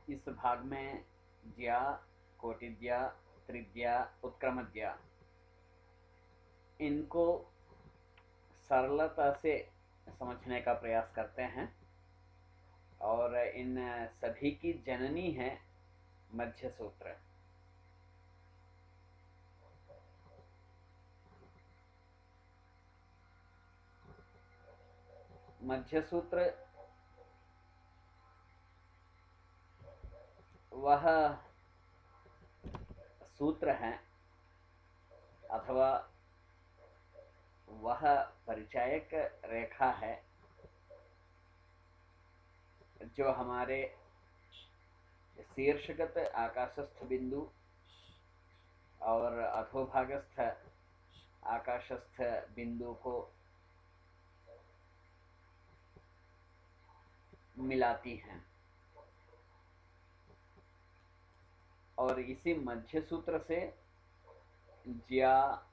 इस भाग में ज्या, कोटिज्या, त्रिज्या, उत्क्रमज्या इनको सरलता से समझने का प्रयास करते हैं और इन सभी की जननी है मध्य सूत्र। मध्य सूत्र वह सूत्र है अथवा वह परिचायक रेखा है जो हमारे शीर्षगत आकाशस्थ बिंदु और अधोभागस्थ आकाशस्थ बिंदु को मिलाती हैं और इसी मध्य सूत्र से ज्या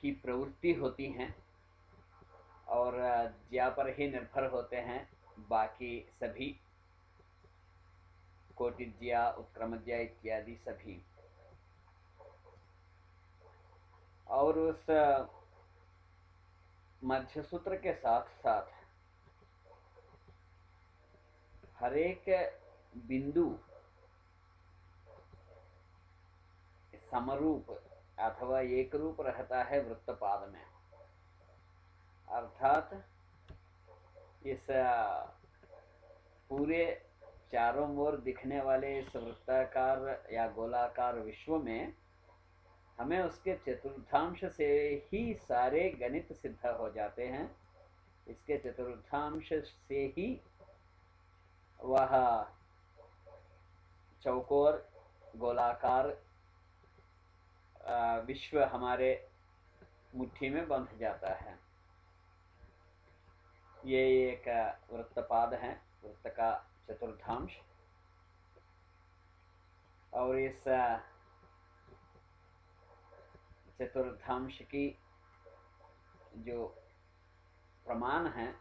की प्रवृत्ति होती हैं और ज्या पर ही निर्भर होते हैं बाकी सभी कोटिज्या, उत्क्रमज्या इत्यादि सभी। और उस मध्य सूत्र के साथ साथ हर एक बिंदु समरूप अथवा एक रूप रहता है वृत्तपाद में, अर्थात इस पूरे चारों ओर दिखने वाले इस वृत्ताकार या गोलाकार विश्व में हमें उसके चतुर्थांश से ही सारे गणित सिद्ध हो जाते हैं। इसके चतुर्थांश से ही वह चौकोर गोलाकार विश्व हमारे मुट्ठी में बंध जाता है। ये एक वृत्तपाद है, वृत्त का चतुर्थांश। और इस चतुर्थांश की जो प्रमाण है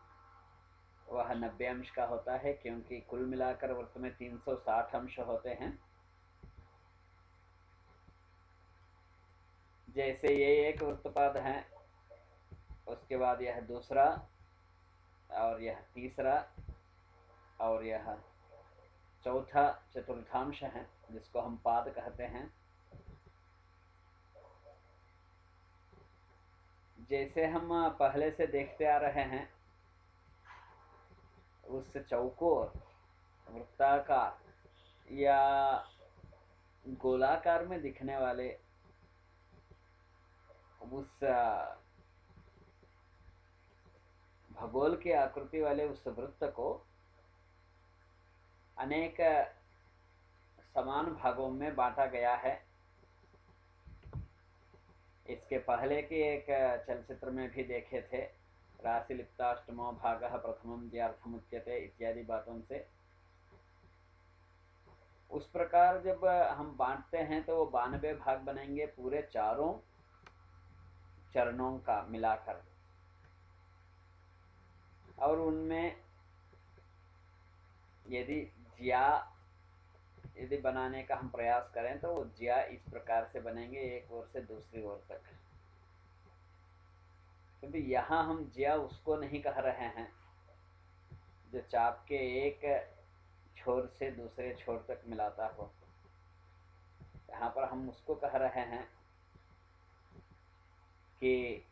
वह 90 अंश का होता है, क्योंकि कुल मिलाकर वृत्त में 360 अंश होते हैं। जैसे ये एक वृत्तपाद है, उसके बाद यह दूसरा और यह तीसरा और यह चौथा चतुर्थांश है जिसको हम पाद कहते हैं। जैसे हम पहले से देखते आ रहे हैं, उस चौकोर, वृत्ताकार या गोलाकार में दिखने वाले उस भगोल की आकृति वाले उस वृत्त को अनेक समान भागों में बांटा गया है। इसके पहले के एक चलचित्र में भी देखे थे, राशिलिप्ताष्टमो भागः प्रथमं ज्यार्थमुच्यते इत्यादि बातों से। उस प्रकार जब हम बांटते हैं तो वो 92 भाग बनेंगे पूरे चारों चरणों का मिलाकर। और उनमें यदि बनाने का हम प्रयास करें तो वो ज्या इस प्रकार से बनेंगे, एक ओर से दूसरी ओर तक। क्योंकि यहाँ हम ज्या उसको नहीं कह रहे हैं जो चाप के एक छोर से दूसरे छोर तक मिलाता हो। यहाँ पर हम उसको कह रहे हैं कि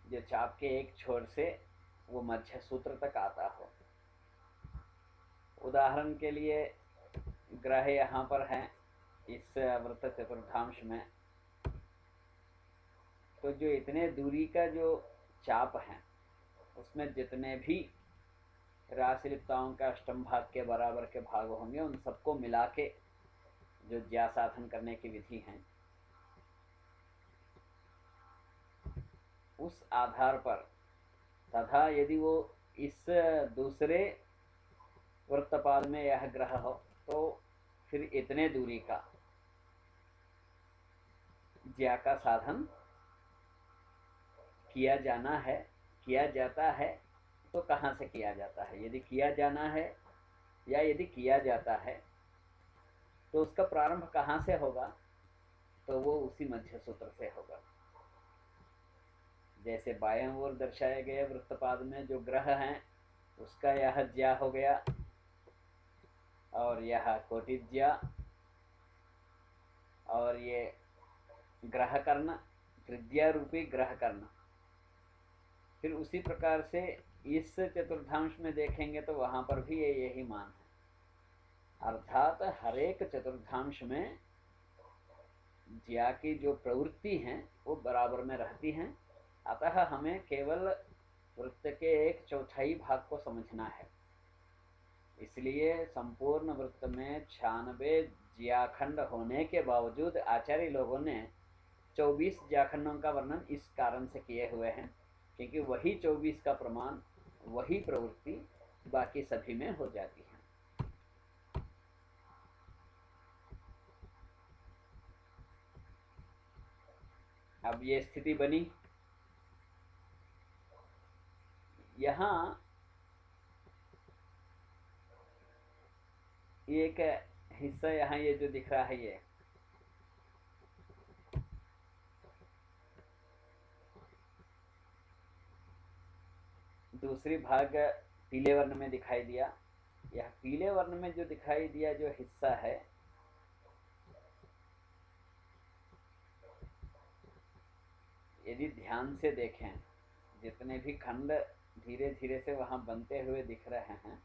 जो चाप के एक छोर से वो मध्य सूत्र तक आता हो। उदाहरण के लिए ग्रह यहाँ पर हैं इस वृत्त चतुर्थांश में, तो जो इतने दूरी का जो चाप है उसमें जितने भी राशिलिप्ताओं का अष्टम भाग के बराबर के भाग होंगे उन सबको मिला के जो ज्या साधन करने की विधि है, उस आधार पर तथा यदि वो इस दूसरे वृत्तपाद में यह ग्रह हो तो फिर इतने दूरी का ज्या का साधन किया जाना है, किया जाता है। तो कहाँ से किया जाता है? यदि किया जाना है या यदि किया जाता है तो उसका प्रारंभ कहाँ से होगा, तो वो उसी मध्य सूत्र से होगा। जैसे बाएं ओर दर्शाए गए वृत्तपाद में जो ग्रह हैं उसका यह ज्या हो गया, और यह कोटिज्या, और ये ग्रह कर्ण, तृतीया रूपी ग्रह कर्ण। फिर उसी प्रकार से इस चतुर्थांश में देखेंगे तो वहां पर भी यही मान है, अर्थात हर एक चतुर्थांश में ज्या की जो प्रवृत्ति हैं वो बराबर में रहती हैं। अतः हमें केवल वृत्त के 1/4 भाग को समझना है। इसलिए संपूर्ण वृत्त में 96 ज्याखंड होने के बावजूद आचार्य लोगों ने 24 ज्याखंडों का वर्णन इस कारण से किए हुए हैं, क्योंकि वही 24 का प्रमाण, वही प्रवृत्ति बाकी सभी में हो जाती है। अब ये स्थिति बनी। यहाँ एक हिस्सा, यहाँ ये जो दिख रहा है, ये दूसरी भाग पीले वर्ण में दिखाई दिया। यह पीले वर्ण में जो दिखाई दिया जो हिस्सा है, यदि ध्यान से देखें, जितने भी खंड धीरे धीरे से वहां बनते हुए दिख रहे हैं,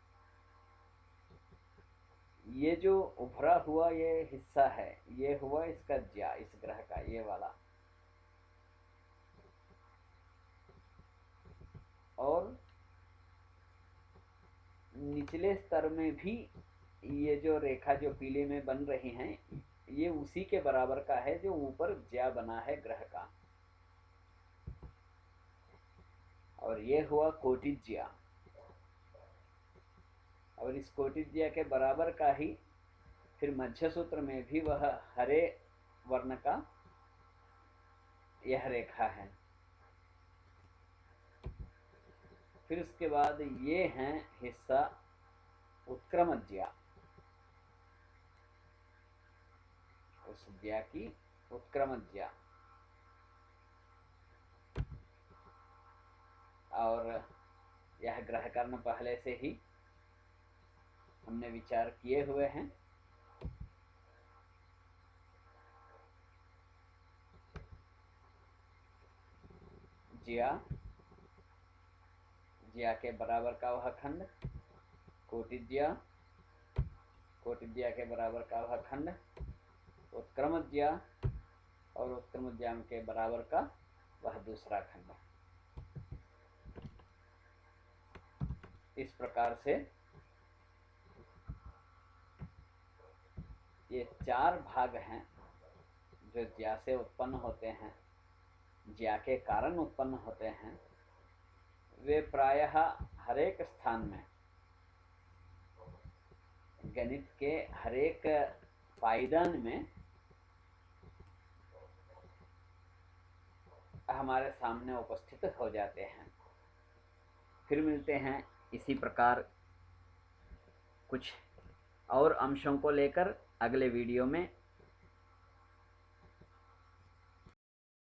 ये जो उभरा हुआ ये हिस्सा है, ये हुआ इसका ज्या, इस ग्रह का ये वाला। और निचले स्तर में भी ये जो रेखा जो पीले में बन रही हैं, ये उसी के बराबर का है जो ऊपर ज्या बना है ग्रह का। और ये हुआ कोटिज्या, और इस कोटिज्या के बराबर का ही फिर मध्य सूत्र में भी वह हरे वर्ण का यह रेखा है। फिर उसके बाद ये हैं हिस्सा उत्क्रमज्या, उस ज्या की उत्क्रमज्या। और यह ग्रह कर्ण पहले से ही हमने विचार किए हुए हैं। ज्या, ज्या के बराबर का वह खंड, कोटिज्या, कोटिज्या के बराबर का वह खंड, उत्क्रमज्या, और उत्क्रमज्या के बराबर का वह दूसरा खंड। इस प्रकार से ये 4 भाग हैं जो ज्या से उत्पन्न होते हैं, ज्या के कारण उत्पन्न होते हैं। वे प्रायः हरेक स्थान में, गणित के हरेक पायदान में हमारे सामने उपस्थित हो जाते हैं। फिर मिलते हैं इसी प्रकार कुछ और अंशों को लेकर अगले वीडियो में।